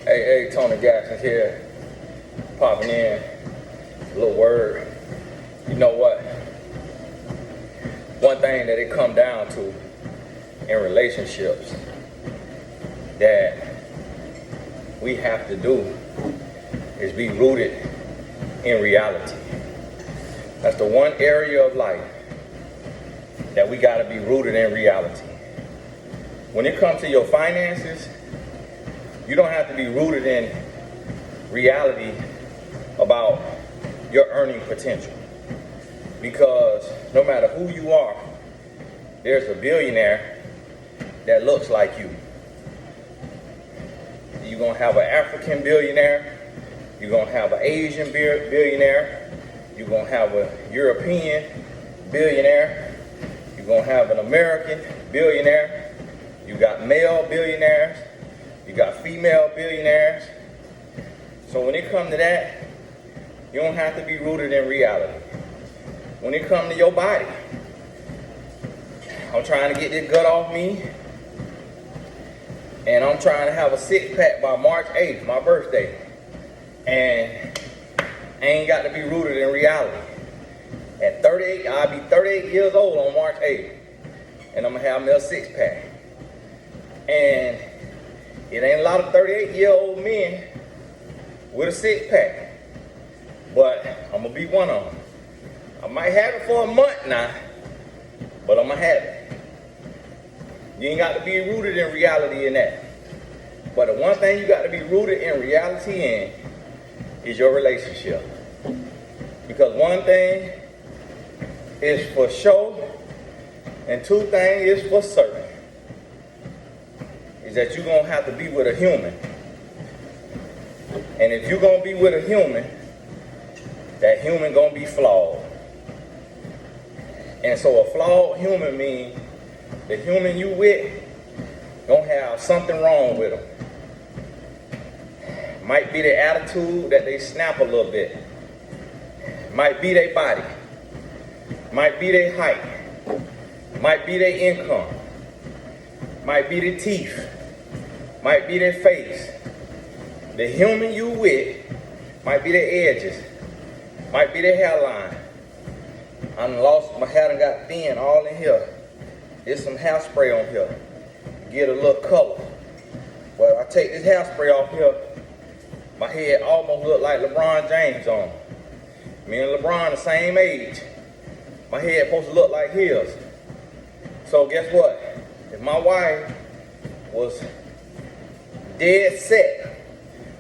Hey, Tony Jackson here, popping in, a little word. You know what? One thing that it come down to in relationships that we have to do is be rooted in reality. That's the one area of life that we gotta be rooted in reality. When it comes to your finances, you don't have to be rooted in reality about your earning potential. Because no matter who you are, there's a billionaire that looks like you. You're gonna have an African billionaire, you're gonna have an Asian billionaire, you're gonna have a European billionaire, you're gonna have an American billionaire, you got male billionaires, you got female billionaires. So when it comes to that, you don't have to be rooted in reality. When it comes to your body, I'm trying to get this gut off me, and I'm trying to have a six-pack by March 8th, my birthday. And I ain't got to be rooted in reality. At 38, I'll be 38 years old on March 8th, and I'm gonna have me a six-pack. And it ain't a lot of 38-year-old men with a six-pack, but I'm gonna be one of them. I might have it for a month now, but I'm gonna have it. You ain't got to be rooted in reality in that. But the one thing you got to be rooted in reality in is your relationship. Because one thing is for sure, and two things is for certain, is that you're going to have to be with a human. And if you're going to be with a human, that human going to be flawed. And so a flawed human means the human you with going to have something wrong with them. Might be their attitude that they snap a little bit. Might be their body. Might be their height. Might be their income. Might be their teeth. Might be their face. The human you with might be their edges. Might be their hairline. I done lost my hair and got thin all in here. There's some hairspray on here. Get a little color. Well, I take this hairspray off here, my head almost look like LeBron James on. Me and LeBron the same age. My head supposed to look like his. So guess what? If my wife was dead set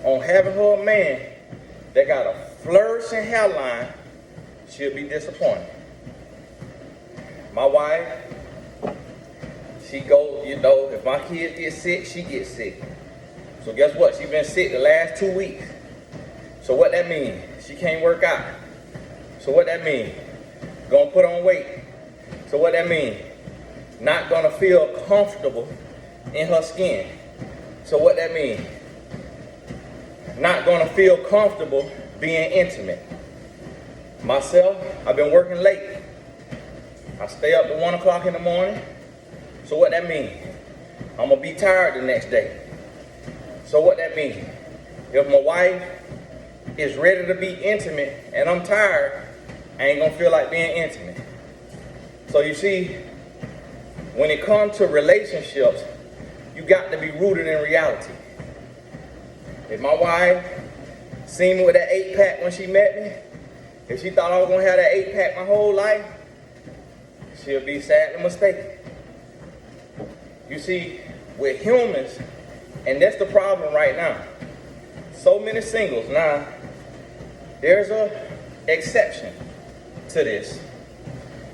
on having her a man that got a flourishing hairline, she'll be disappointed. My wife, she goes, if my kids get sick, she gets sick. So guess what? She been sick the last 2 weeks. So what that mean? She can't work out. So what that mean? Gonna put on weight. So what that mean? Not gonna feel comfortable in her skin. So what that mean? Not gonna feel comfortable being intimate. Myself, I've been working late. I stay up to 1 o'clock in the morning. So what that mean? I'm gonna be tired the next day. So what that mean? If my wife is ready to be intimate and I'm tired, I ain't gonna feel like being intimate. So you see, when it comes to relationships, you got to be rooted in reality. If my wife seen me with that 8-pack when she met me, if she thought I was gonna have that 8-pack my whole life, she'll be sadly mistaken. You see, with humans, and that's the problem right now. So many singles. Now, there's an exception to this.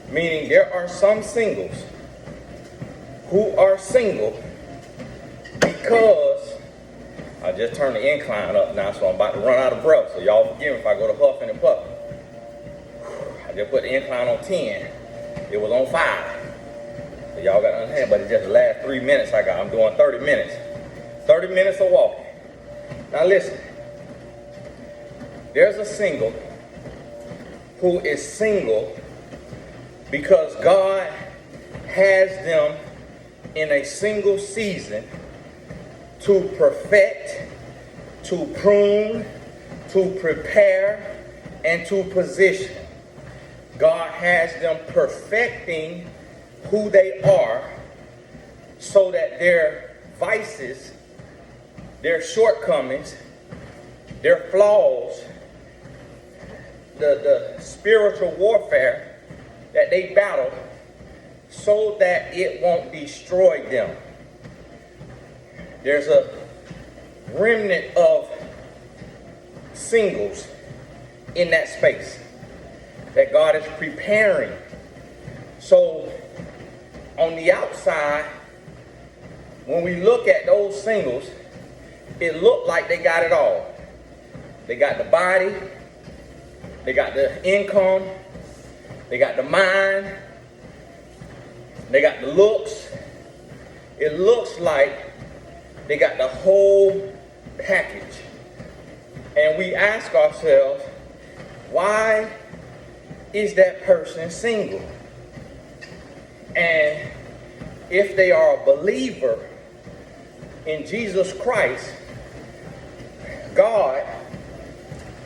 Meaning there are some singles who are single because I just turned the incline up now, so I'm about to run out of breath. So y'all forgive me if I go to huffing and puffing. I just put the incline on 10. It was on 5. So y'all got to understand, but it's just the last 3 minutes I got. I'm doing 30 minutes. 30 minutes of walking. Now listen. There's a single who is single because God has them in a single season to perfect to prune, to prepare, and to position. God has them perfecting who they are so that their vices, their shortcomings, their flaws, the spiritual warfare that they battle, so that it won't destroy them. There's a remnant of singles in that space that God is preparing. So on the outside, when we look at those singles, it looked like they got it all. They got the body, they got the income, they got the mind, they got the looks. It looks like they got the whole package. And we ask ourselves, why is that person single? And if they are a believer in Jesus Christ, God,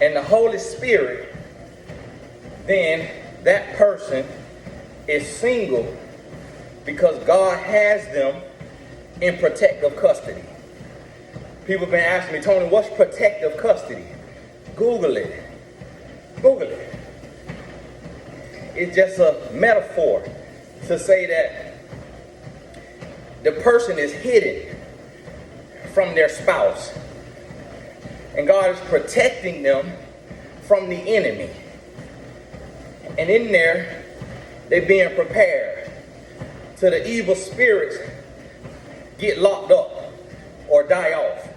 and the Holy Spirit, then that person is single because God has them in protective custody. People have been asking me, Tony, what's protective custody? Google it. Google it. It's just a metaphor to say that the person is hidden from their spouse, and God is protecting them from the enemy. And in there, they're being prepared till the evil spirits get locked up or die off.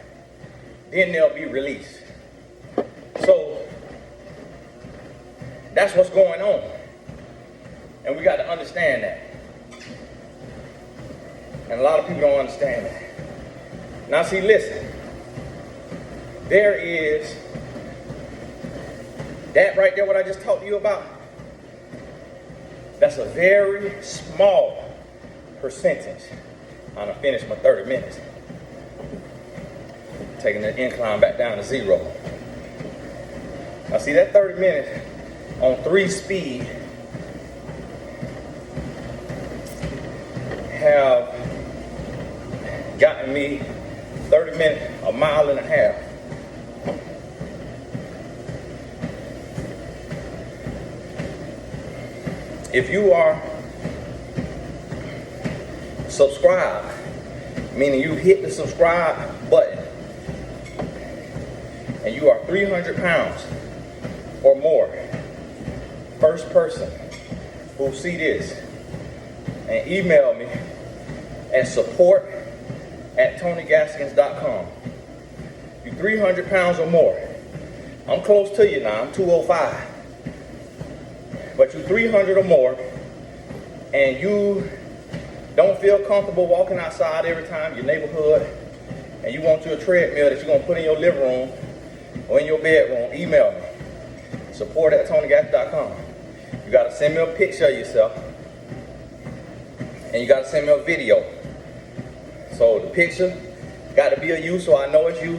Then they'll be released. So that's what's going on. And we got to understand that. And a lot of people don't understand that. Now see, listen. There is that right there, what I just talked to you about. That's a very small percentage. I'm going to finish my 30 minutes. Taking the incline back down to 0. Now see, that 30 minutes on 3 speed have gotten me 30 minutes, a mile and a half. If you are subscribed, meaning you hit the subscribe button, and you are 300 pounds or more, first person who see this, and email me at support@TonyGaskins.com. You 300 pounds or more. I'm close to you now, I'm 205. But you 300 or more, and you don't feel comfortable walking outside every time, your neighborhood, and you want you a treadmill that you're going to put in your living room or in your bedroom, email me. Support@TonyGaskins.com. You got to send me a picture of yourself, and you got to send me a video. So the picture got to be of you so I know it's you,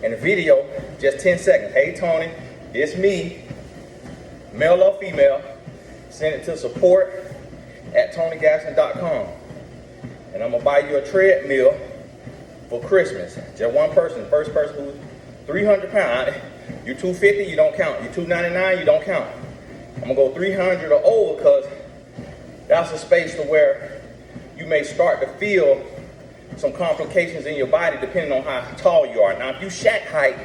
and the video, just 10 seconds. Hey Tony, it's me, male or female. Send it to support@TonyGaskins.com. And I'm going to buy you a treadmill for Christmas. Just one person, first person who's 300 pounds. You 250, you don't count. You 299, you don't count. I'm going to go 300 or over because that's a space to where you may start to feel some complications in your body depending on how tall you are. Now, if you shack height,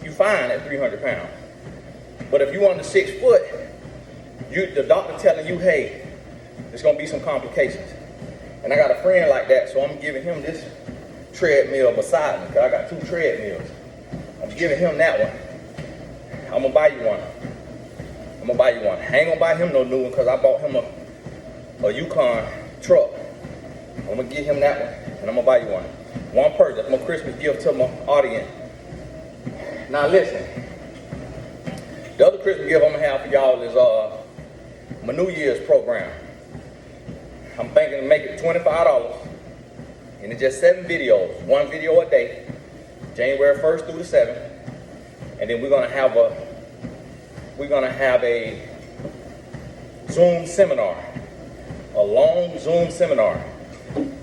you fine at 300 pounds. But if you under 6 foot, the doctor telling you, hey, there's going to be some complications. And I got a friend like that, so I'm giving him this treadmill beside me, because I got 2 treadmills. I'm giving him that one. I'm going to buy you one. I ain't going to buy him no new one because I bought him a Yukon truck. I'm going to give him that one, and I'm going to buy you one. One person. That's my Christmas gift to my audience. Now listen. The other Christmas gift I'm going to have for y'all is my New Year's program. I'm thinking to make it $25, and it's just 7 videos, 1 video a day, January 1st through the 7th. And then we're gonna have a Zoom seminar, a long Zoom seminar,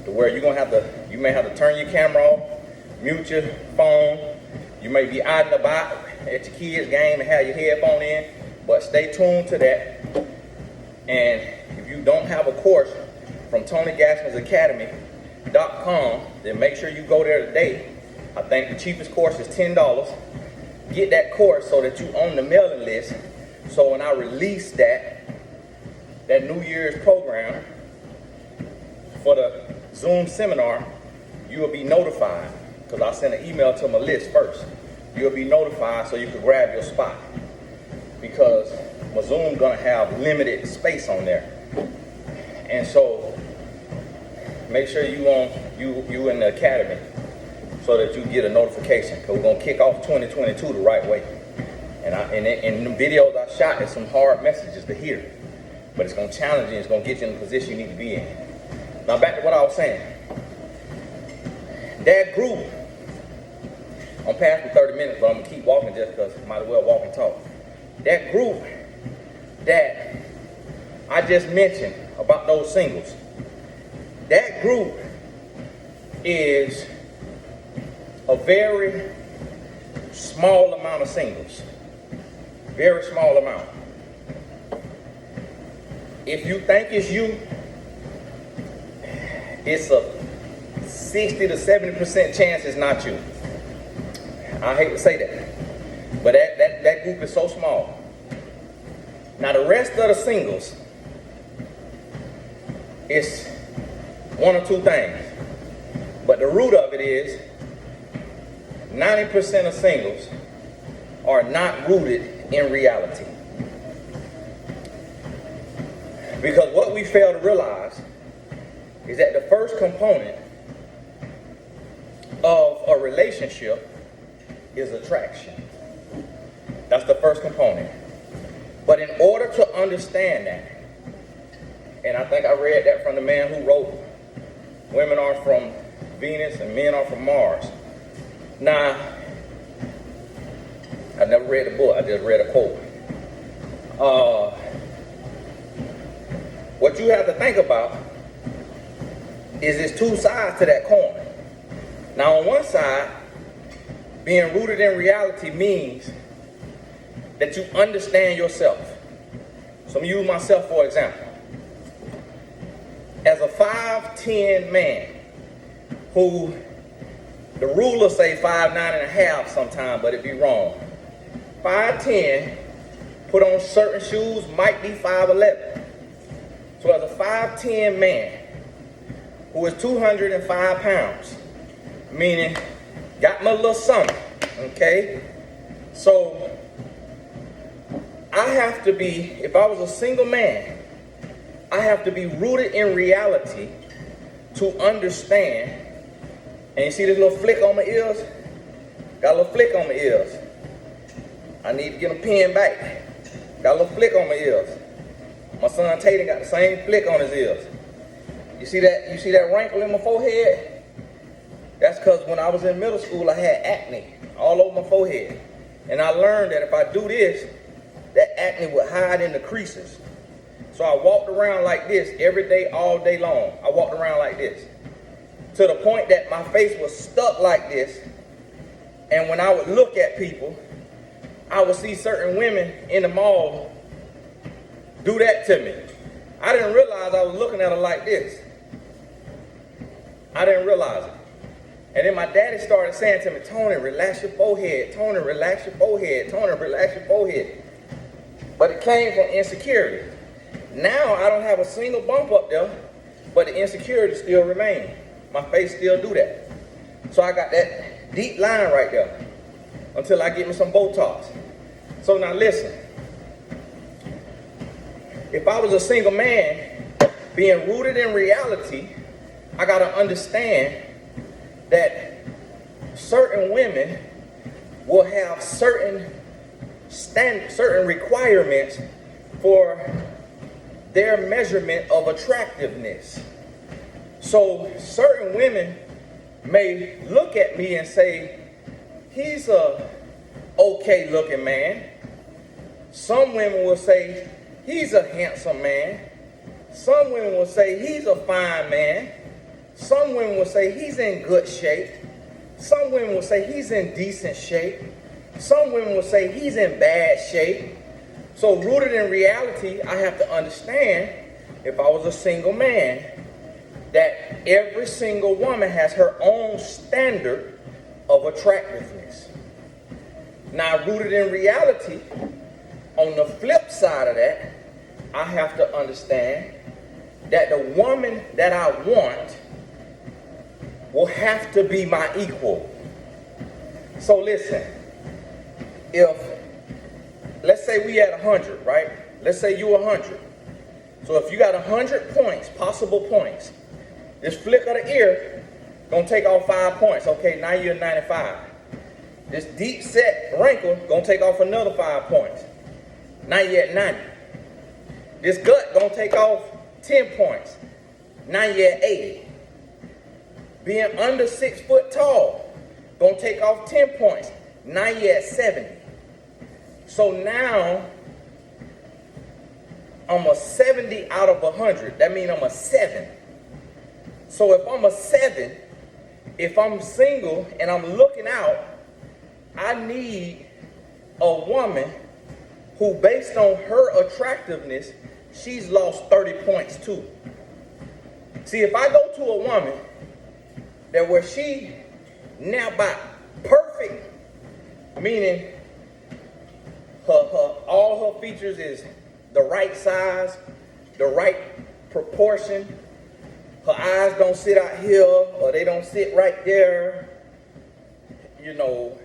to where you may have to turn your camera off, mute your phone. You may be out and about at your kids' game and have your headphone in, but stay tuned to that. And if you don't have a course from TonyGaskins.com, then make sure you go there today. I think the cheapest course is $10. Get that course so that you're on the mailing list. So when I release that New Year's program for the Zoom seminar, you will be notified, because I send an email to my list first. You'll be notified so you can grab your spot, because my Zoom gonna have limited space on there. And so make sure you in the academy so that you get a notification, because we're gonna kick off 2022 the right way. And the videos I shot is some hard messages to hear, but it's gonna challenge you, it's gonna get you in the position you need to be in. Now back to what I was saying. That group, I'm past the 30 minutes, but I'm gonna keep walking just because I might as well walk and talk. That group that I just mentioned about those singles, that group is a very small amount of singles. Very small amount. If you think it's you, it's a 60 to 70% chance it's not you. I hate to say that, but that group is so small. Now the rest of the singles, it's one or two things, but the root of it is 90% of singles are not rooted in reality. Because what we fail to realize is that the first component of a relationship is attraction. That's the first component. But in order to understand that, and I think I read that from the man who wrote Women Are From Venus and Men Are From Mars. Now, I never read the book, I just read a quote. What you have to think about is there's two sides to that coin. Now on one side, being rooted in reality means that you understand yourself. So I'm gonna use myself for example. As a 5'10" man, who the rulers say 5'9.5" sometime, but it'd be wrong. 5'10", put on certain shoes, might be 5'11". So as a 5'10" man who is 205 pounds, meaning got my little something, okay? So I have to be, if I was a single man, I have to be rooted in reality to understand. And you see this little flick on my ears? Got a little flick on my ears. I need to get them pinned back. Got a little flick on my ears. My son Tatum got the same flick on his ears. You see that wrinkle in my forehead? That's because when I was in middle school, I had acne all over my forehead. And I learned that if I do this, that acne would hide in the creases. So I walked around like this every day, all day long. I walked around like this. To the point that my face was stuck like this. And when I would look at people, I would see certain women in the mall do that to me. I didn't realize I was looking at her like this. I didn't realize it. And then my daddy started saying to me, Tony, relax your forehead. Tony, relax your forehead. Tony, relax your forehead. But it came from insecurity. Now I don't have a single bump up there, but the insecurity still remains. My face still do that. So I got that deep line right there until I get me some Botox. So now listen. If I was a single man, being rooted in reality, I got to understand that certain women will have certain requirements for their measurement of attractiveness. So certain women may look at me and say, he's a okay looking man. Some women will say he's a handsome man. Some women will say he's a fine man. Some women will say he's in good shape. Some women will say he's in decent shape. Some women will say he's in bad shape. So rooted in reality, I have to understand, if I was a single man, that every single woman has her own standard of attractiveness. Now, rooted in reality, on the flip side of that, I have to understand that the woman that I want will have to be my equal. So listen, let's say we at 100, right? Let's say you 100. So if you got 100 points, possible points, this flick of the ear gonna take off 5 points. Okay, now you're 95. This deep set wrinkle gonna take off another 5 points. Now you're at 90. This gut gonna take off 10 points. Now you're at 80. Being under 6 foot tall gonna take off 10 points. Now you're at 70. So now I'm a 70 out of 100. That means I'm a 7. So if I'm a 7, if I'm single and I'm looking out, I need a woman who, based on her attractiveness, she's lost 30 points too. See, if I go to a woman that where she now by perfect, meaning all her features is the right size, the right proportion, her eyes don't sit out here or they don't sit right there, you know.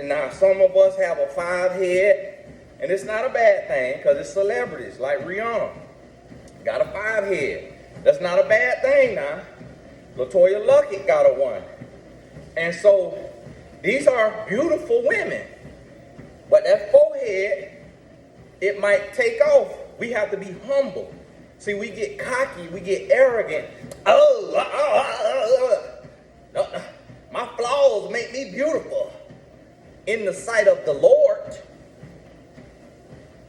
Now some of us have a 5 head, and it's not a bad thing because it's celebrities like Rihanna got a 5 head. That's not a bad thing now. LaToya Luckett got a 1. And so these are beautiful women. But that forehead, it might take off. We have to be humble. See, we get cocky, we get arrogant. My flaws make me beautiful. In the sight of the Lord,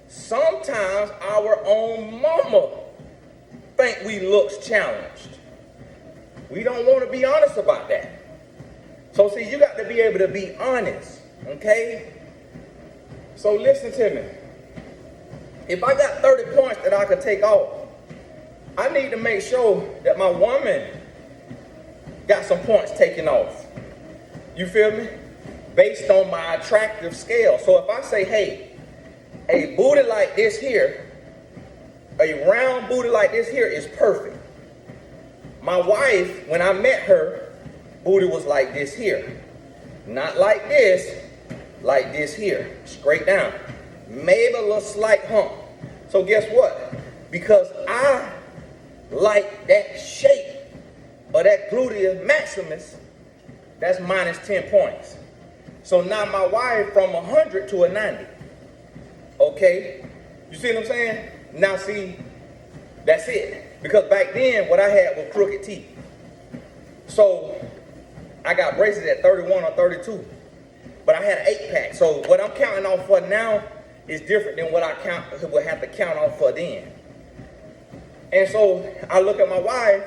sometimes our own mama think we looks challenged. We don't want to be honest about that. So see, you got to be able to be honest, okay? So listen to me. If I got 30 points that I could take off, I need to make sure that my woman got some points taken off. You feel me? Based on my attractive scale. So if I say, hey, a booty like this here, a round booty like this here is perfect. My wife, when I met her, booty was like this here. Not like this here. Straight down. Maybe a little slight hump. So guess what? Because I like that shape or that gluteus maximus, that's minus 10 points. So now my wife from 100 to a 90. Okay? You see what I'm saying? Now see, that's it. Because back then, what I had was crooked teeth. So I got braces at 31 or 32. But I had an 8-pack. So what I'm counting off for now is different than what I would have to count off for then. And so I look at my wife,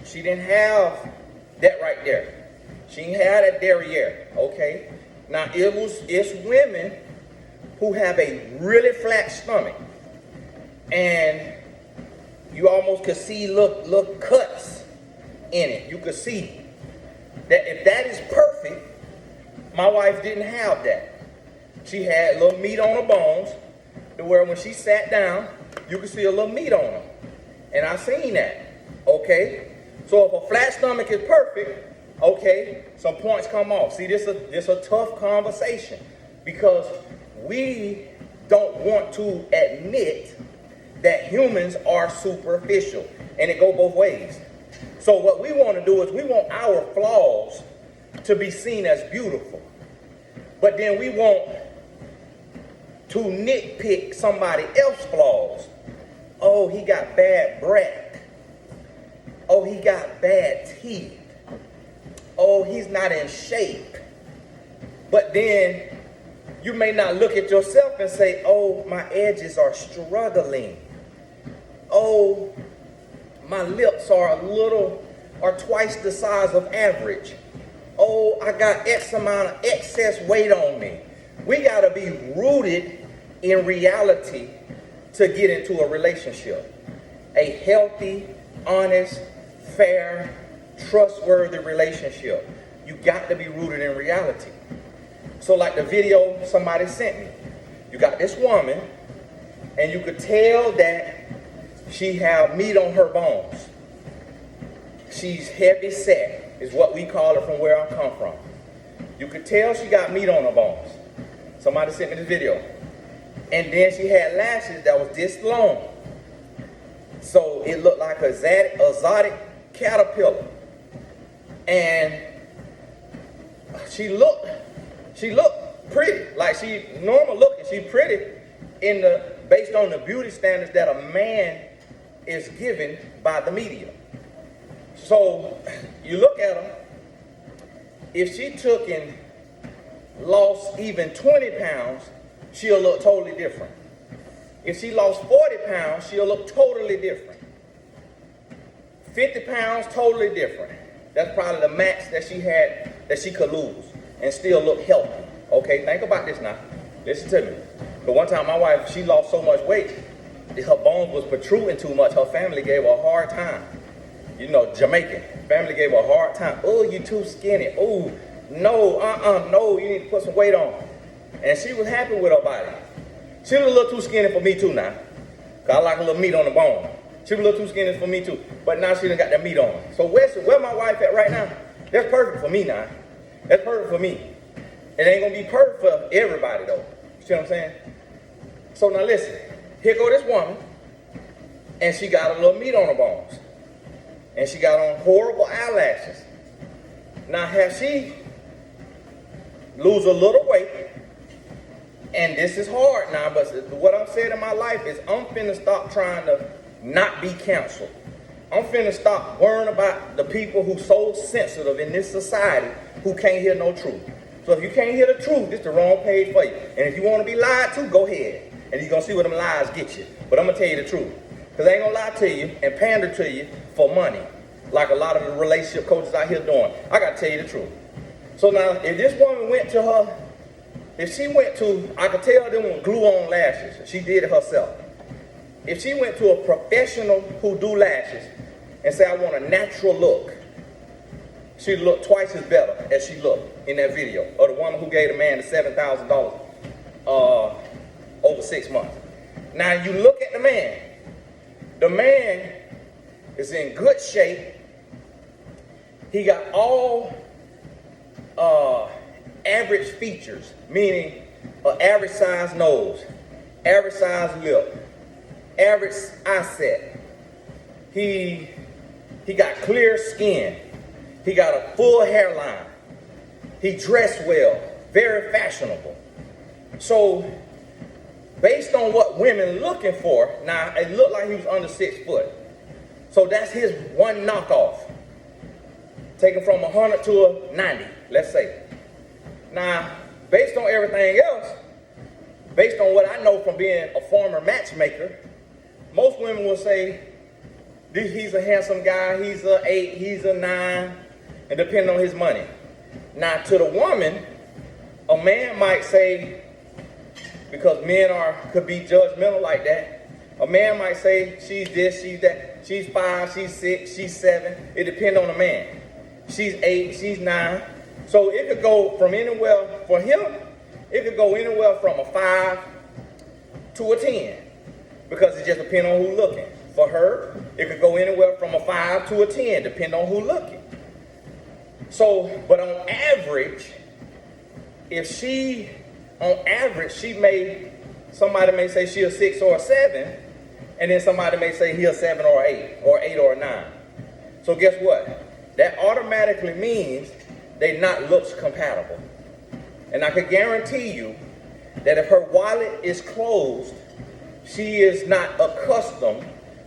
she didn't have that right there. She didn't have that derriere, okay? Now it's women who have a really flat stomach. And you almost could see little cuts in it. You could see that if that is perfect, my wife didn't have that. She had a little meat on her bones, to where when she sat down, you could see a little meat on her. And I seen that, okay? So if a flat stomach is perfect, okay, some points come off. See, this is a tough conversation because we don't want to admit that humans are superficial, and it go both ways. So what we want to do is we want our flaws to be seen as beautiful, but then we want to nitpick somebody else's flaws. Oh, he got bad breath. Oh, he got bad teeth. Oh, he's not in shape. But then you may not look at yourself and say, oh, my edges are struggling. Oh, my lips are twice the size of average. Oh, I got X amount of excess weight on me. We got to be rooted in reality to get into a relationship. A healthy, honest, fair, trustworthy relationship. You got to be rooted in reality. So like the video somebody sent me, you got this woman and you could tell that she have meat on her bones. She's heavy set, is what we call it from where I come from. You could tell she got meat on her bones. Somebody sent me this video. And then she had lashes that was this long. So it looked like a exotic caterpillar. And she looked pretty. Like she normal looking. She pretty based on the beauty standards that a man is given by the media. So you look at her, if she took and lost even 20 pounds, she'll look totally different. If she lost 40 pounds, she'll look totally different. 50 pounds, totally different. That's probably the max that she had that she could lose and still look healthy. Okay, think about this now. Listen to me. But one time my wife, she lost so much weight, her bones was protruding too much. Her family gave her a hard time. You know, Jamaican. Family gave her a hard time. Oh, you too skinny. Oh, no, you need to put some weight on. And she was happy with her body. She was a little too skinny for me too now. Cause I like a little meat on the bone. She was a little too skinny for me too. But now she done got that meat on. So where my wife at right now? That's perfect for me now. That's perfect for me. It ain't gonna be perfect for everybody though. You see what I'm saying? So now listen, here go this woman, and she got a little meat on her bones. And she got on horrible eyelashes. Now have she lose a little weight, and this is hard now, but what I'm saying in my life is I'm finna stop trying to not be canceled. I'm finna stop worrying about the people who so sensitive in this society who can't hear no truth. So if you can't hear the truth, this is the wrong page for you. And if you want to be lied to, go ahead. And you're going to see where them lies get you. But I'm going to tell you the truth. Because I ain't going to lie to you and pander to you for money. Like a lot of the relationship coaches out here doing. I got to tell you the truth. So now, if this woman went to her, I could tell them with glue-on lashes. She did it herself. If she went to a professional who do lashes and say, I want a natural look, she'd look twice as better as she looked in that video. Or the woman who gave the man the $7,000 over 6 months. Now you look at the man. The man is in good shape. He got all average features, meaning an average size nose, average size lip, average eye set. He got clear skin. He got a full hairline. He dressed well, very fashionable. So based on what women looking for, now it looked like he was under 6 foot. So that's his one knockoff. Taken from 100 to a 90, let's say. Now, based on everything else, based on what I know from being a former matchmaker, most women will say, he's a handsome guy, he's a 8, he's a 9, and depending on his money. Now, to the woman, a man might say, because men could be judgmental like that, a man might say, she's this, she's that, she's 5, she's 6, she's 7. It depends on the man. She's 8, she's 9. So it could go from anywhere, for him, it could go anywhere from a 5 to a 10. Because it just depends on who's looking. For her, it could go anywhere from a 5 to a 10, depending on who's looking. So, but on average, somebody may say she a 6 or a 7, and then somebody may say he a 7 or 8, or 8 or 9. So guess what? That automatically means they not looks compatible. And I can guarantee you that if her wallet is closed, she is not accustomed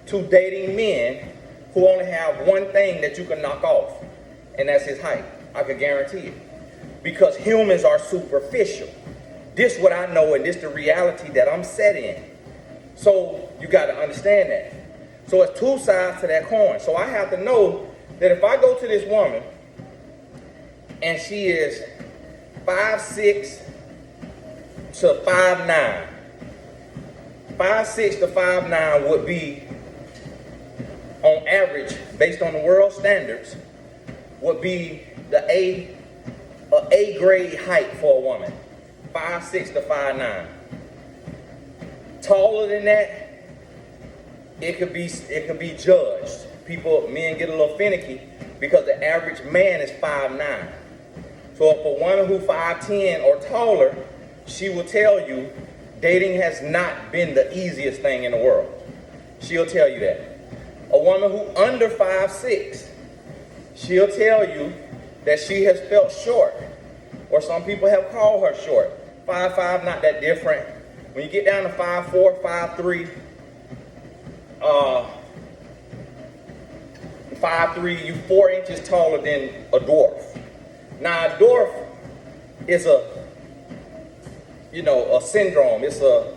to dating men who only have one thing that you can knock off, and that's his height. I can guarantee it. because humans are superficial. This what I know, and this the reality that I'm set in. So you got to understand that. So it's two sides to that coin. So I have to know that if I go to this woman and she is 5'6" to 5'9", 5'6" to 5'9" would be, on average, based on the world standards, would be the A grade height for a woman. 5'6" to 5'9". Taller than that, it could be judged. Men get a little finicky because the average man is 5'9". So if a woman who's 5'10" or taller, she will tell you dating has not been the easiest thing in the world. She'll tell you that. A woman who under 5'6", she'll tell you that she has felt short, or some people have called her short. 5'5", not that different. When you get down to 5'4", 5'3", 5'3", you 4 inches taller than a dwarf. Now a dwarf is a syndrome. It's a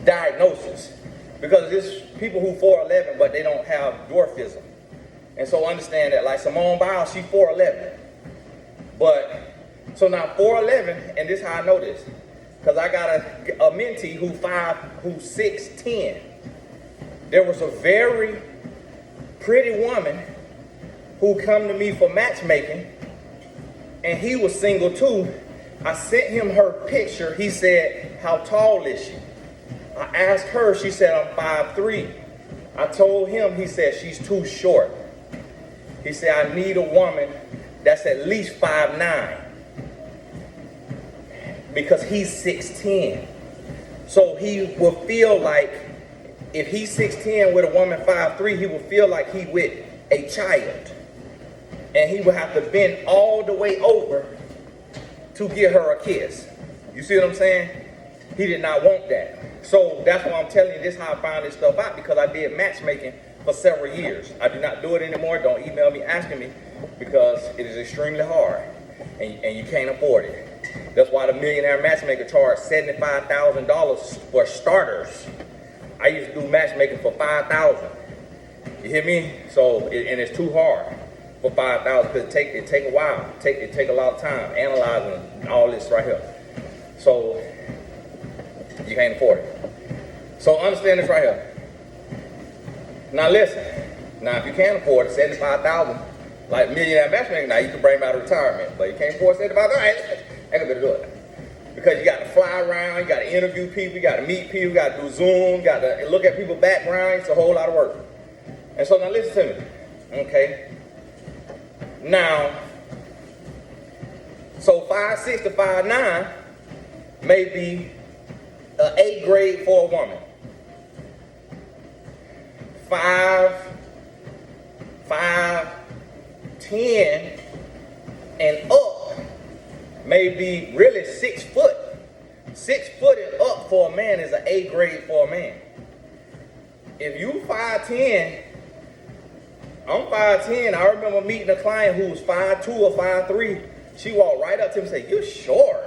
diagnosis, because there's people who 4'11", but they don't have dwarfism. And so understand that, like Simone Biles, she's 4'11". But, so now 4'11", and this is how I know this, because I got a mentee who's 6'10". There was a very pretty woman who come to me for matchmaking, and he was single too. I sent him her picture. He said, how tall is she? I asked her, she said, I'm 5'3". I told him, he said, she's too short. He said, I need a woman that's at least 5'9", because he's 6'10". So he will feel like, if he's 6'10" with a woman 5'3", he will feel like he with a child. And he would have to bend all the way over to get her a kiss. You see what I'm saying? He did not want that. So that's why I'm telling you, this is how I found this stuff out, because I did matchmaking for several years. I do not do it anymore. Don't email me asking me, because it is extremely hard and you can't afford it. That's why the Millionaire Matchmaker charged $75,000 for starters. I used to do matchmaking for $5,000. You hear me? So, and it's too hard for $5,000, because it take a while. It take a lot of time analyzing all this right here. So you can't afford it. So understand this right here. Now listen. Now if you can't afford it, $75,000, like Millionaire Matchmaker, now you can bring them out of retirement, but you can't afford $75,000. I ain't gonna do it. Because you got to fly around, you got to interview people, you got to meet people, you got to do Zoom, you got to look at people's background. It's a whole lot of work. And so now listen to me, okay? Now, so 5'6" to 5'9" may be an A grade for a woman. 5'10" and up may be really 6 foot. 6 foot and up for a man is an A grade for a man. If you 5'10", I'm 5'10". I remember meeting a client who was 5'2" or 5'3". She walked right up to him and said, "You're short."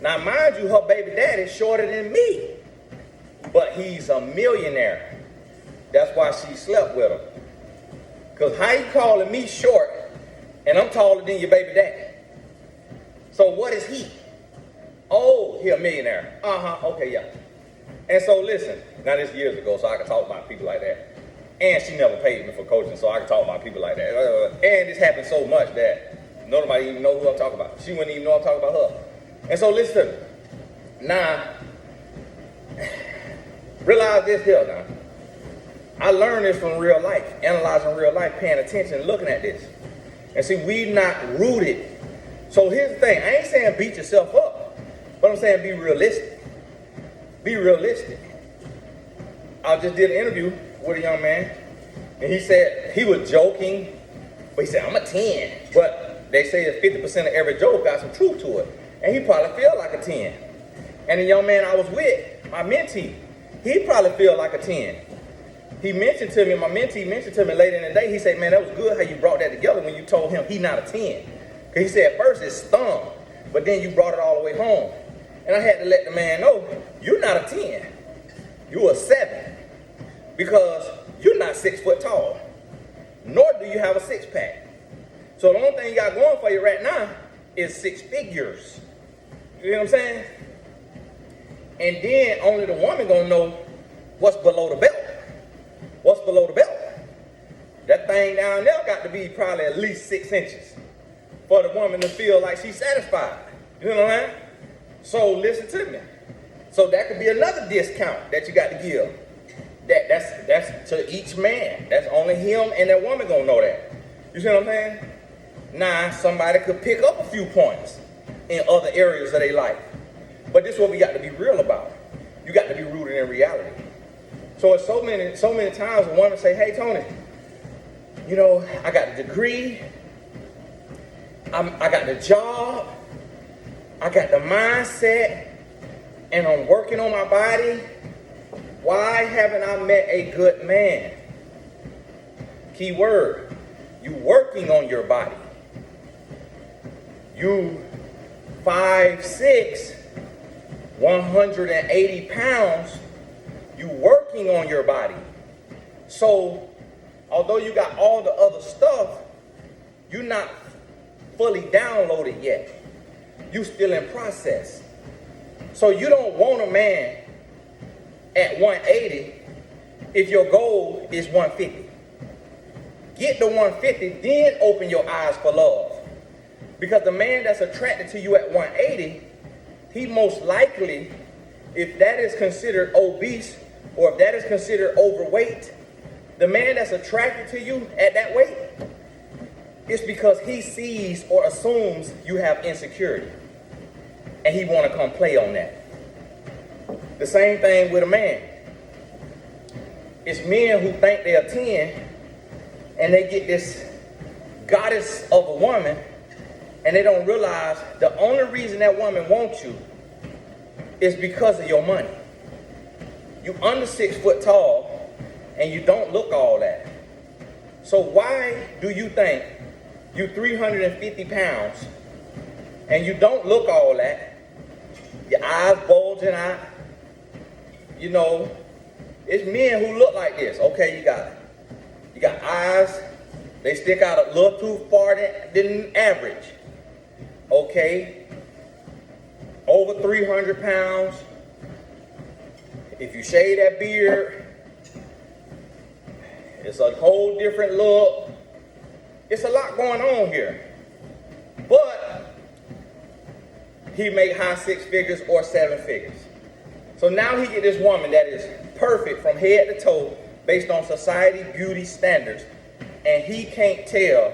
Now mind you, her baby daddy's shorter than me, but he's a millionaire. That's why she slept with him. Because how you calling me short and I'm taller than your baby daddy? So what is he? Oh, he a millionaire. Okay, yeah. And so listen, now this years ago, so I can talk about people like that. And she never paid me for coaching, so I can talk about people like that. And this happened so much that nobody even know who I'm talking about. She wouldn't even know I'm talking about her. And so listen, now, realize this here now. I learned this from real life, analyzing real life, paying attention, looking at this. And see, we not rooted. So here's the thing. I ain't saying beat yourself up, but I'm saying be realistic. Be realistic. I just did an interview with a young man, and he said, he was joking, but he said, I'm a 10. But they say that 50% of every joke got some truth to it. And he probably feel like a 10. And the young man I was with, my mentee, he probably feel like a 10. he mentioned to me, my mentee mentioned to me later in the day, he said, man, that was good how you brought that together when you told him he not a 10. Because he said at first it stung, but then you brought it all the way home. And I had to let the man know, you're not a 10. You're a 7. Because you're not 6 foot tall, nor do you have a six pack. So the only thing you got going for you right now is 6 figures. You know what I'm saying? And then only the woman gonna know what's below the belt. What's below the belt? That thing down there got to be probably at least 6 inches for the woman to feel like she's satisfied. You know what I'm saying? So listen to me. So that could be another discount that you got to give. That's to each man. That's only him and that woman gonna know that. You see what I'm saying? Now somebody could pick up a few points in other areas of their life. But this is what we got to be real about. You got to be rooted in reality. So it's so many times a woman say, hey Tony, you know, I got the degree, I got the job, I got the mindset, and I'm working on my body. Why haven't I met a good man? Key word, you working on your body. You 5'6", 180 pounds, you working on your body. So, although you got all the other stuff, you're not fully downloaded yet. You still in process. So you don't want a man at 180 if your goal is 150. Get to 150, then open your eyes for love. Because the man that's attracted to you at 180, he most likely, if that is considered obese or if that is considered overweight, the man that's attracted to you at that weight, it's because he sees or assumes you have insecurity. And he want to come play on that. The same thing with a man. It's men who think they're 10 and they get this goddess of a woman and they don't realize the only reason that woman wants you is because of your money. You under 6 foot tall and you don't look all that. So why do you think you 350 pounds and you don't look all that? Your eyes bulging out. You know, it's men who look like this. Okay, you got eyes, they stick out a little too far than average. Okay, over 300 pounds. If you shave that beard, it's a whole different look. It's a lot going on here. But he make high 6 figures or 7 figures. So now he get this woman that is perfect from head to toe based on society beauty standards, and he can't tell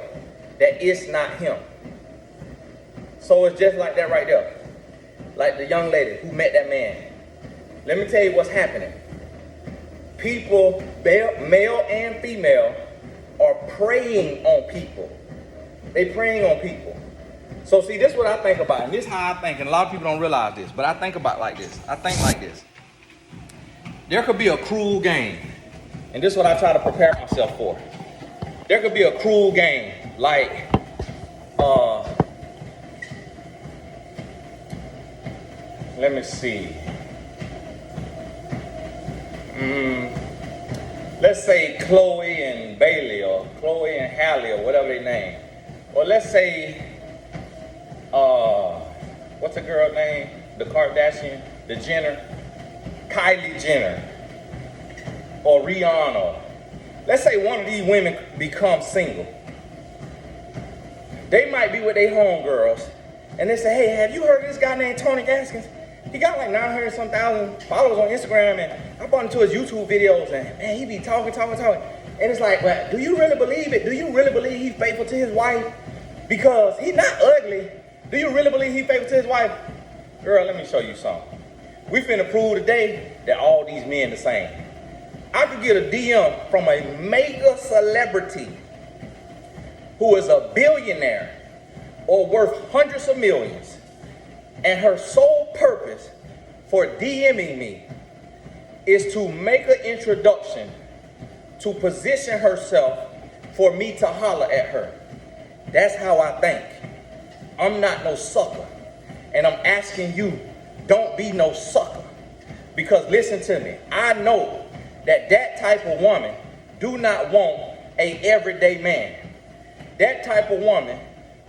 that it's not him. So it's just like that right there. Like the young lady who met that man. Let me tell you what's happening. People, male and female, are preying on people. They preying on people. So see, this is what I think about, and this is how I think, and a lot of people don't realize this, but I think about like this. I think like this. There could be a cruel game, and this is what I try to prepare myself for. There could be a cruel game, like, let me see. Let's say Chloe and Bailey, or Chloe and Halle, or whatever they name. Or let's say, what's the girl name? The Kardashian, the Jenner, Kylie Jenner, or Rihanna. Let's say one of these women becomes single. They might be with their homegirls, and they say, hey, have you heard of this guy named Tony Gaskins? He got like 900 some thousand followers on Instagram, and I bought into his YouTube videos, and man, he be talking. And it's like, well, do you really believe it? Do you really believe he's faithful to his wife? Because he's not ugly. Do you really believe he's faithful to his wife? Girl, let me show you something. We finna prove today that all these men the same. I could get a DM from a mega celebrity who is a billionaire or worth hundreds of millions, and her sole purpose for DMing me is to make an introduction to position herself for me to holler at her. That's how I think. I'm not no sucker. And I'm asking you, don't be no sucker. Because listen to me, I know that type of woman do not want a everyday man. That type of woman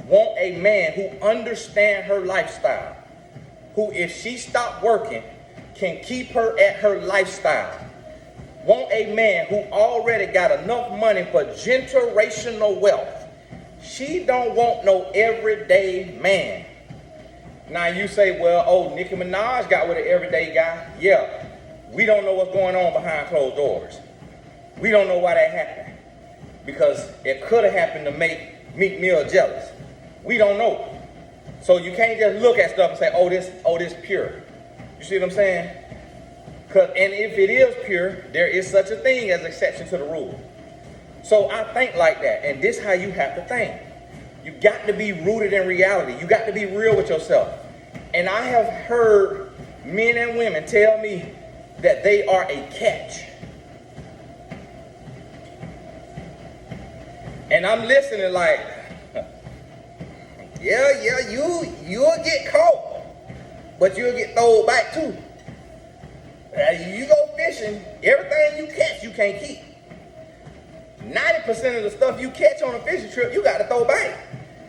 want a man who understand her lifestyle, who if she stopped working can keep her at her lifestyle. Want a man who already got enough money for generational wealth. She don't want no everyday man. Now you say, well, oh, Nicki Minaj got with an everyday guy. Yeah, we don't know what's going on behind closed doors. We don't know why that happened. Because it could have happened to make Meek Mill jealous. We don't know. So you can't just look at stuff and say, oh, this pure. You see what I'm saying? And if it is pure, there is such a thing as exception to the rule. So I think like that, and this is how you have to think. You got to be rooted in reality. You got to be real with yourself. And I have heard men and women tell me that they are a catch. And I'm listening like, yeah, you'll get caught, but you'll get thrown back too. You go fishing, everything you catch, you can't keep. 90% of the stuff you catch on a fishing trip, you got to throw back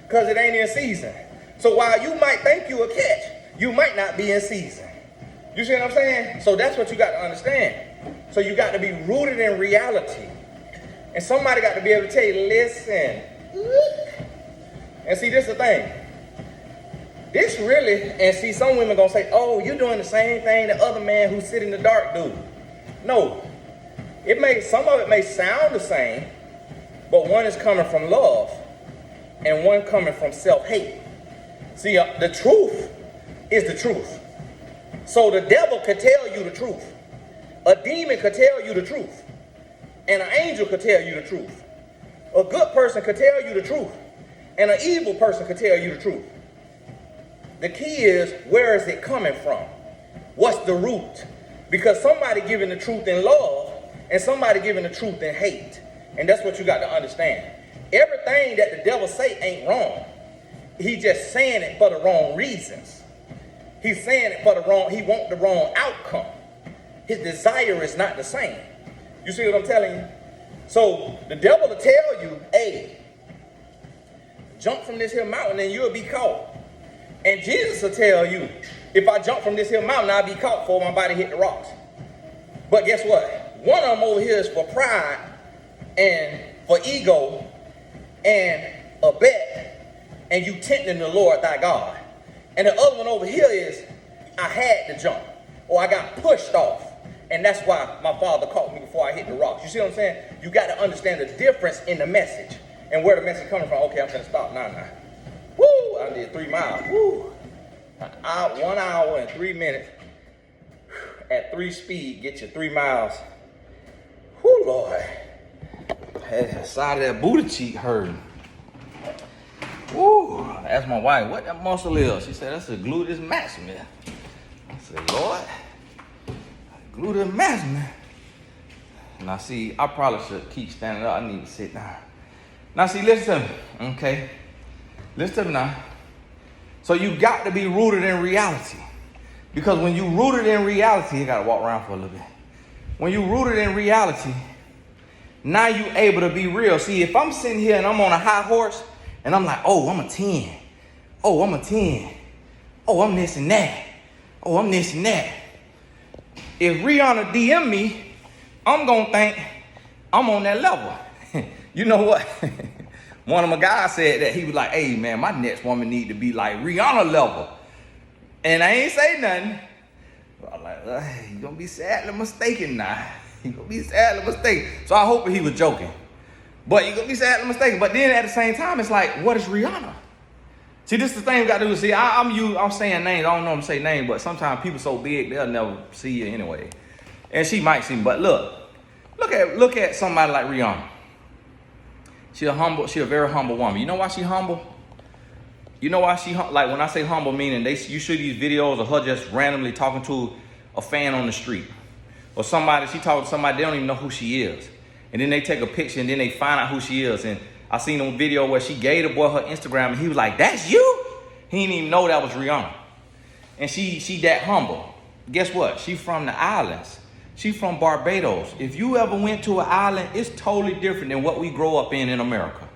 because it ain't in season. So while you might think you a catch, you might not be in season. You see what I'm saying? So that's what you got to understand. So you got to be rooted in reality. And somebody got to be able to tell you, listen. And see, this is the thing. This really, and see, some women gonna say, oh, you're doing the same thing the other man who sit in the dark do. No. Some of it may sound the same, but one is coming from love and one coming from self-hate. See, the truth is the truth. So the devil could tell you the truth. A demon could tell you the truth. And an angel could tell you the truth. A good person could tell you the truth. And an evil person could tell you the truth. The key is, where is it coming from? What's the root? Because somebody giving the truth in love and somebody giving the truth in hate. And that's what you got to understand. Everything that the devil say ain't wrong. He just saying it for the wrong reasons. He's saying it for the wrong, he want the wrong outcome. His desire is not the same. You see what I'm telling you? So the devil will tell you, hey, jump from this here mountain and you'll be caught. And Jesus will tell you, if I jump from this here mountain, I'll be caught before my body hit the rocks. But guess what? One of them over here is for pride and for ego and a bet, and you tempting the Lord thy God. And the other one over here is, I had to jump, or I got pushed off. And that's why my father caught me before I hit the rocks. You see what I'm saying? You got to understand the difference in the message and where the message coming from. Okay, I'm going to stop now. Woo! I did 3 miles. Woo! 1 hour and 3 minutes at 3 speed, get you 3 miles. Whoo, Lord. The side of that booty cheek hurting. Woo! I asked my wife, what that muscle is? She said, that's a gluteus maximus. I said, Lord, gluteus maximus. Now see, I probably should keep standing up. I need to sit down. Now see, listen to me, okay? Listen to me now. So you got to be rooted in reality. Because when you rooted in reality, you got to walk around for a little bit. When you rooted in reality, now you able to be real. See, if I'm sitting here and I'm on a high horse and I'm like, oh, I'm a 10. Oh, I'm a 10. Oh, I'm this and that. Oh, I'm this and that. If Rihanna DM me, I'm going to think I'm on that level. You know what? One of my guys said that. He was like, hey, man, my next woman need to be like Rihanna level. And I ain't say nothing. But I'm like, you're going to be sadly mistaken now. You're going to be sadly mistaken. So I hope he was joking. But you're going to be sadly mistaken. But then at the same time, it's like, what is Rihanna? See, this is the thing we got to do. See, I'm saying names. I don't know them to say names, but sometimes people so big, they'll never see you anyway. And she might see me. But look at somebody like Rihanna. She a very humble woman. You know why she humble? You know why she, like when I say humble, meaning you shoot these videos of her just randomly talking to a fan on the street. Or somebody, she talking to somebody, they don't even know who she is. And then they take a picture and then they find out who she is. And I seen a video where she gave the boy her Instagram and he was like, "That's you?" He didn't even know that was Rihanna. And she that humble. Guess what? She from the islands. She from Barbados. If you ever went to an island, it's totally different than what we grow up in America.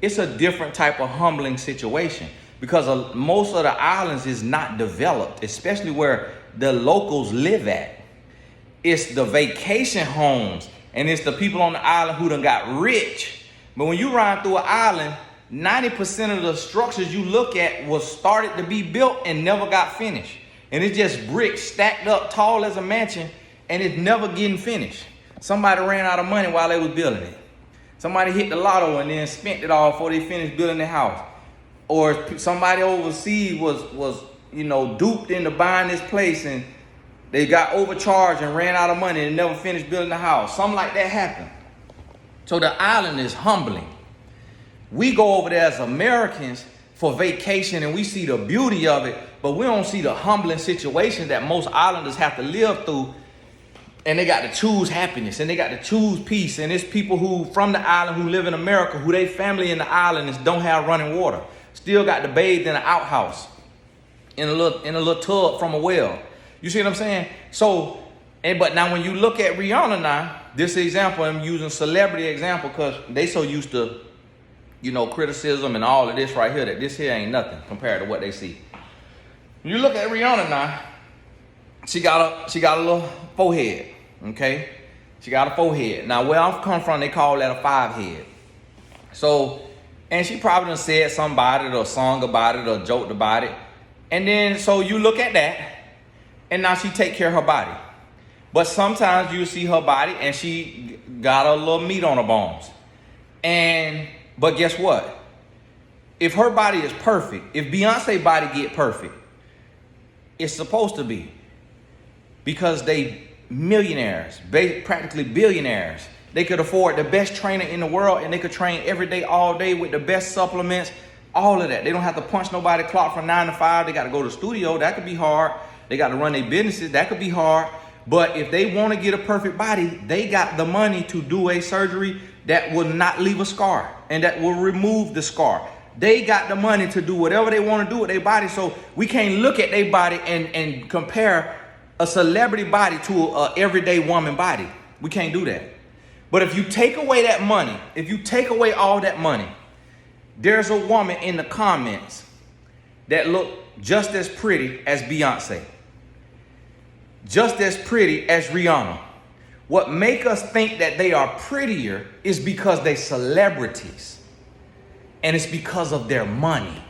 It's a different type of humbling situation because most of the islands is not developed, especially where the locals live at. It's the vacation homes and it's the people on the island who done got rich. But when you ride through an island, 90% of the structures you look at was started to be built and never got finished. And it's just bricks stacked up tall as a mansion and it's never getting finished. Somebody ran out of money while they was building it. Somebody hit the lotto and then spent it all before they finished building the house. Or somebody overseas was duped into buying this place and they got overcharged and ran out of money and never finished building the house. Something like that happened. So the island is humbling. We go over there as Americans for vacation and we see the beauty of it, but we don't see the humbling situations that most islanders have to live through. And they got to choose happiness and they got to choose peace. And it's people who from the island who live in America, who they family in the island don't have running water. Still got to bathe in an outhouse, in a little tub from a well. You see what I'm saying? So, but now when you look at Rihanna now, this example, I'm using celebrity example because they so used to, criticism and all of this right here, that this here ain't nothing compared to what they see. When you look at Rihanna now, she got a little forehead, okay? She got a forehead. Now, where I'm come from, they call that a 5-head. So, and she probably done said something about it or sung about it or joked about it. And then, so you look at that, and now she take care of her body. But sometimes you see her body, and she got a little meat on her bones. But guess what? If her body is perfect, if Beyonce body get perfect, it's supposed to be. Because they millionaires, practically billionaires. They could afford the best trainer in the world and they could train every day, all day with the best supplements, all of that. They don't have to punch nobody clock from 9 to 5. They got to go to the studio. That could be hard. They got to run their businesses. That could be hard. But if they want to get a perfect body, they got the money to do a surgery that will not leave a scar and that will remove the scar. They got the money to do whatever they want to do with their body. So we can't look at their body and compare a celebrity body to an everyday woman body. We can't do that. But if you take away that money, if you take away all that money, there's a woman in the comments that look just as pretty as Beyonce, just as pretty as Rihanna. What make us think that they are prettier is because they're celebrities. And it's because of their money.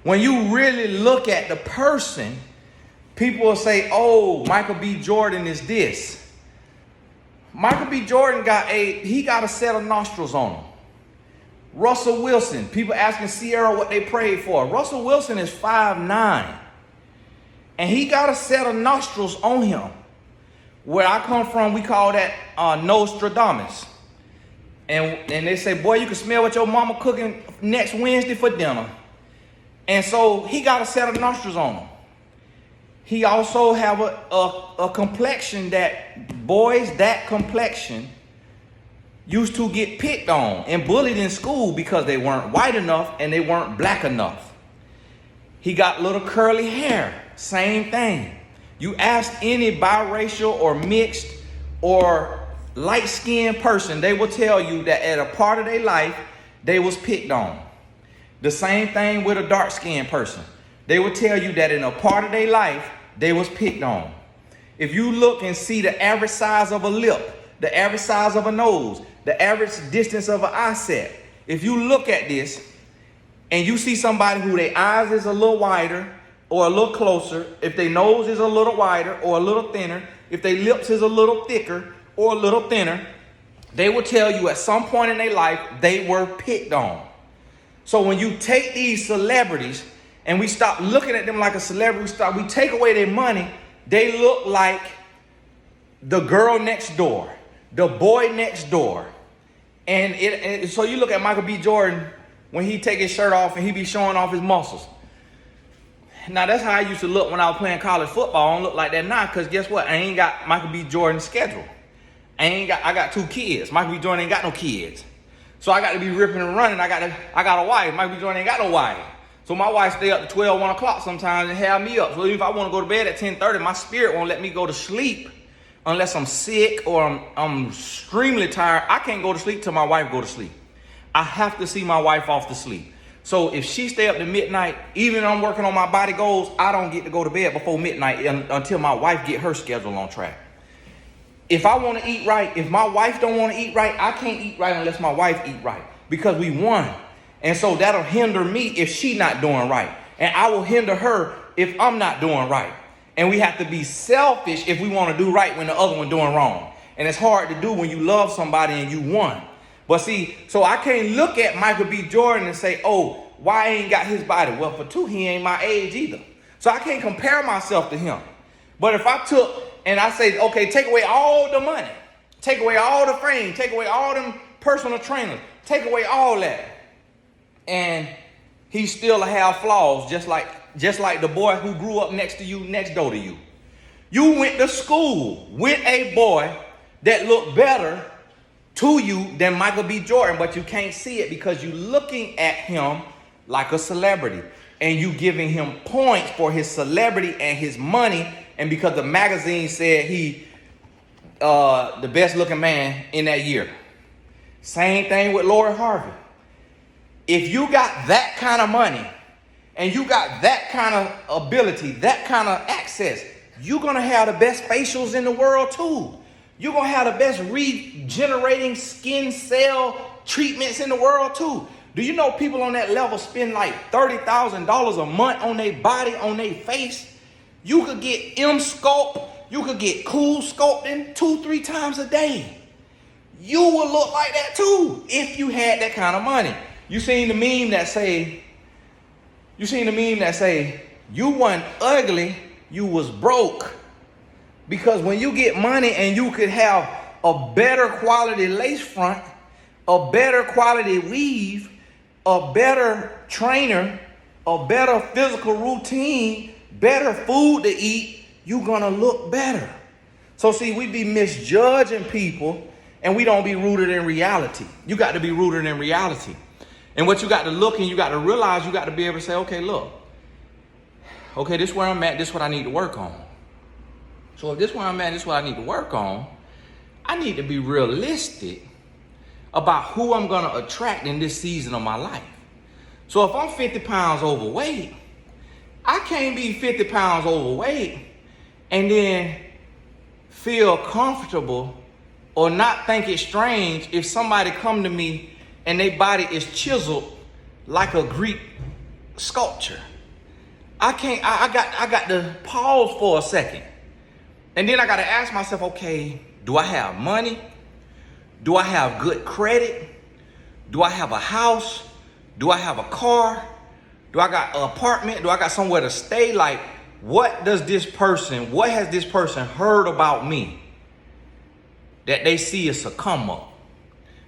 When you really look at the person, people will say, "Oh, Michael B. Jordan is this." Michael B. Jordan got a set of nostrils on him. Russell Wilson, people asking Sierra what they prayed for. Russell Wilson is 5'9", and he got a set of nostrils on him. Where I come from, we call that Nostradamus. And they say, "Boy, you can smell what your mama cooking next Wednesday for dinner." And so he got a set of nostrils on him. He also have a complexion that boys that complexion used to get picked on and bullied in school because they weren't white enough and they weren't black enough. He got little curly hair, same thing. You ask any biracial or mixed or light-skinned person, they will tell you that at a part of their life, they was picked on. The same thing with a dark-skinned person. They will tell you that in a part of their life, they was picked on. If you look and see the average size of a lip, the average size of a nose, the average distance of an eye set, if you look at this and you see somebody who their eyes is a little wider or a little closer, if their nose is a little wider or a little thinner, if their lips is a little thicker or a little thinner, they will tell you at some point in their life they were picked on. So when you take these celebrities and we stop looking at them like a celebrity, we take away their money, they look like the girl next door, the boy next door. And so you look at Michael B. Jordan when he take his shirt off and he be showing off his muscles. Now that's how I used to look when I was playing college football. I don't look like that now because guess what? I ain't got Michael B. Jordan's schedule. I got 2 kids. Michael B. Jordan ain't got no kids. So I got to be ripping and running. I got a wife. Michael B. Jordan ain't got no wife. So my wife stay up to 12, 1 o'clock sometimes and have me up. So even if I want to go to bed at 10:30, my spirit won't let me go to sleep unless I'm sick or I'm extremely tired. I can't go to sleep till my wife go to sleep. I have to see my wife off to sleep. So if she stay up to midnight, even if I'm working on my body goals, I don't get to go to bed before midnight until my wife get her schedule on track. If I want to eat right, if my wife don't want to eat right, I can't eat right unless my wife eat right, because we won. And so that'll hinder me if she not doing right. And I will hinder her if I'm not doing right. And we have to be selfish if we want to do right when the other one doing wrong. And it's hard to do when you love somebody and you won. But see, so I can't look at Michael B. Jordan and say, oh, why ain't got his body? Well, for 2, he ain't my age either. So I can't compare myself to him. But if I took and I say, okay, take away all the money, take away all the fame, take away all them personal trainers, take away all that, and he still have flaws, just like the boy who grew up next to you, next door to you. You went to school with a boy that looked better to you than Michael B. Jordan, but you can't see it because you're looking at him like a celebrity, and you giving him points for his celebrity and his money, and because the magazine said he the best looking man in that year. Same thing with Lori Harvey. If you got that kind of money and you got that kind of ability, that kind of access, you're going to have the best facials in the world too. You're going to have the best regenerating skin cell treatments in the world too. Do you know people on that level spend like $30,000 a month on their body, on their face? You could get M-Sculpt, you could get Cool Sculpting 2-3 times a day. You will look like that too if you had that kind of money. You seen the meme that say, you wasn't ugly, you was broke. Because when you get money and you could have a better quality lace front, a better quality weave, a better trainer, a better physical routine, better food to eat, you're gonna look better. So see, we be misjudging people and we don't be rooted in reality. You got to be rooted in reality. And what you got to look and you got to realize, you got to be able to say, okay, look, okay, this is where I'm at, this is what I need to work on. So if this is where I'm at, this is what I need to work on, I need to be realistic about who I'm going to attract in this season of my life. So if I'm 50 pounds overweight, I can't be 50 pounds overweight and then feel comfortable or not think it's strange if somebody come to me and their body is chiseled like a Greek sculpture. I got to pause for a second. And then I got to ask myself, okay, do I have money? Do I have good credit? Do I have a house? Do I have a car? Do I got an apartment? Do I got somewhere to stay? Like, what has this person heard about me that they see as a come up?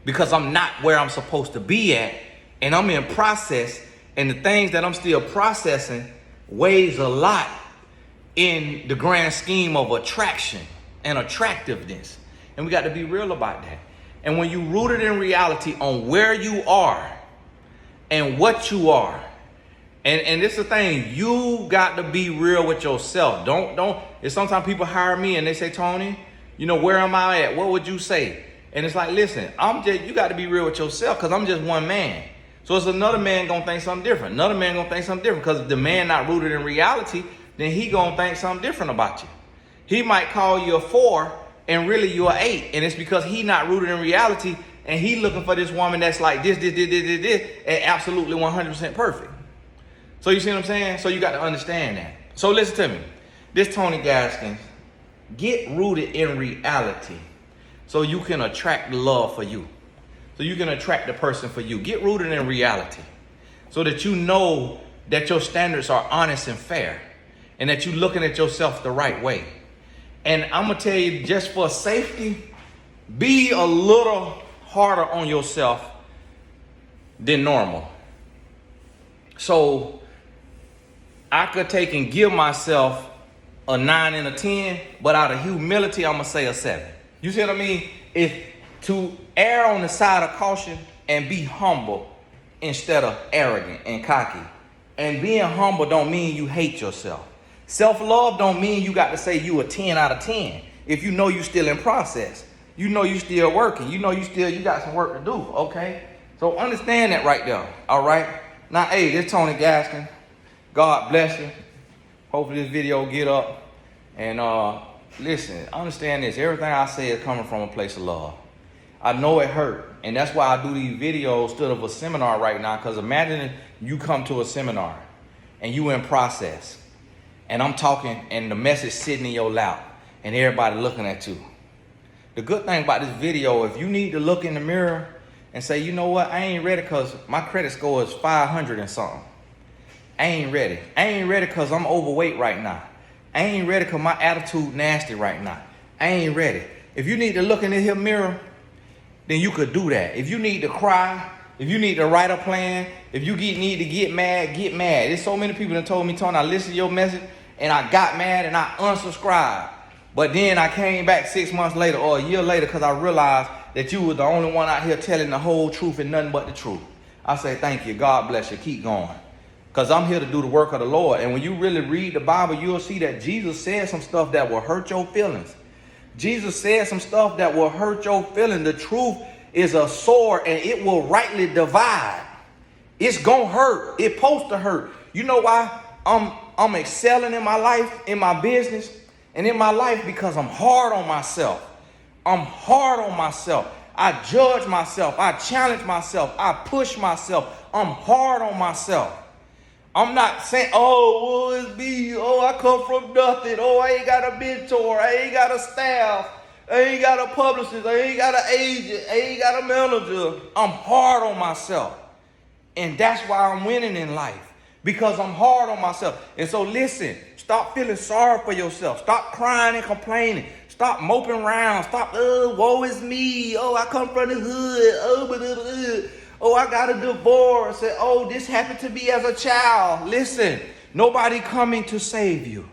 Because I'm not where I'm supposed to be at, and I'm in process, and the things that I'm still processing weighs a lot in the grand scheme of attraction and attractiveness. And we got to be real about that. And when you rooted in reality on where you are and what you are, and this is the thing, you got to be real with yourself. Don't, it's sometimes people hire me and they say, Tony, you know, where am I at? What would you say? And it's like, listen, you got to be real with yourself, because I'm just one man. So it's another man going to think something different. Another man going to think something different, because if the man not rooted in reality, then he going to think something different about you. He might call you a 4 and really you're an 8. And it's because he not rooted in reality and he looking for this woman that's like this, and absolutely 100% perfect. So you see what I'm saying? So you got to understand that. So listen to me. This Tony Gaskins, get rooted in reality so you can attract the love for you. So you can attract the person for you. Get rooted in reality so that you know that your standards are honest and fair and that you're looking at yourself the right way. And I'm going to tell you, just for safety, be a little harder on yourself than normal. So I could take and give myself a 9 and a 10, but out of humility, I'm going to say a 7. You see what I mean? is to err on the side of caution and be humble instead of arrogant and cocky. And being humble don't mean you hate yourself. Self-love don't mean you got to say you a 10 out of 10. If you know you still in process, you know you still working, you know you got some work to do, okay? So understand that right there, all right? Now, hey, this Tony Gaskin. God bless you. Hopefully this video get up. And listen, understand this. Everything I say is coming from a place of love. I know it hurt, and that's why I do these videos instead of a seminar right now, because imagine you come to a seminar and you in process, and I'm talking and the message sitting in your lap and everybody looking at you. The good thing about this video, if you need to look in the mirror and say, you know what, I ain't ready because my credit score is 500 and something. I ain't ready. I ain't ready because I'm overweight right now. I ain't ready because my attitude nasty right now. I ain't ready. If you need to look in this mirror, then you could do that. If you need to cry, if you need to write a plan, if you need to get mad, get mad. There's so many people that told me, Tony, I listened to your message and I got mad and I unsubscribed. But then I came back 6 months later or a year later because I realized that you were the only one out here telling the whole truth and nothing but the truth. I say, thank you. God bless you. Keep going. Because I'm here to do the work of the Lord. And when you really read the Bible, you'll see that Jesus said some stuff that will hurt your feelings. Jesus said some stuff that will hurt your feelings. The truth is a sword and it will rightly divide. It's gonna hurt. It's supposed to hurt. You know why I'm excelling in my life, in my business, and in my life? Because I'm hard on myself. I'm hard on myself. I judge myself. I challenge myself. I push myself. I'm hard on myself. I'm not saying, oh, well, it's me. Oh, I come from nothing. Oh, I ain't got a mentor. I ain't got a staff. I ain't got a publicist. I ain't got an agent. I ain't got a manager. I'm hard on myself. And that's why I'm winning in life. Because I'm hard on myself. And so listen, stop feeling sorry for yourself. Stop crying and complaining. Stop moping around. Stop, woe is me. Oh, I come from the hood. Oh, blah, blah, blah. Oh, I got a divorce. Oh, this happened to me as a child. Listen, nobody coming to save you.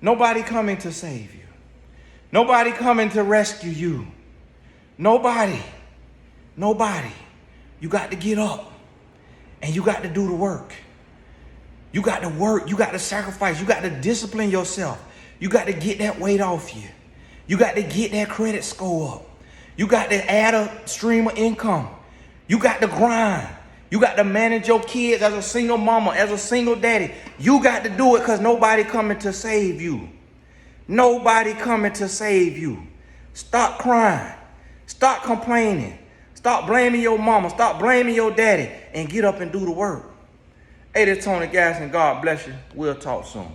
Nobody coming to save you. Nobody coming to rescue you. Nobody. Nobody. You got to get up and you got to do the work. You got to work. You got to sacrifice. You got to discipline yourself. You got to get that weight off you. You got to get that credit score up. You got to add a stream of income. You got to grind. You got to manage your kids as a single mama, as a single daddy. You got to do it because nobody coming to save you. Nobody coming to save you. Stop crying. Stop complaining. Stop blaming your mama. Stop blaming your daddy and get up and do the work. Hey, this is Tony Gaskin. God bless you. We'll talk soon.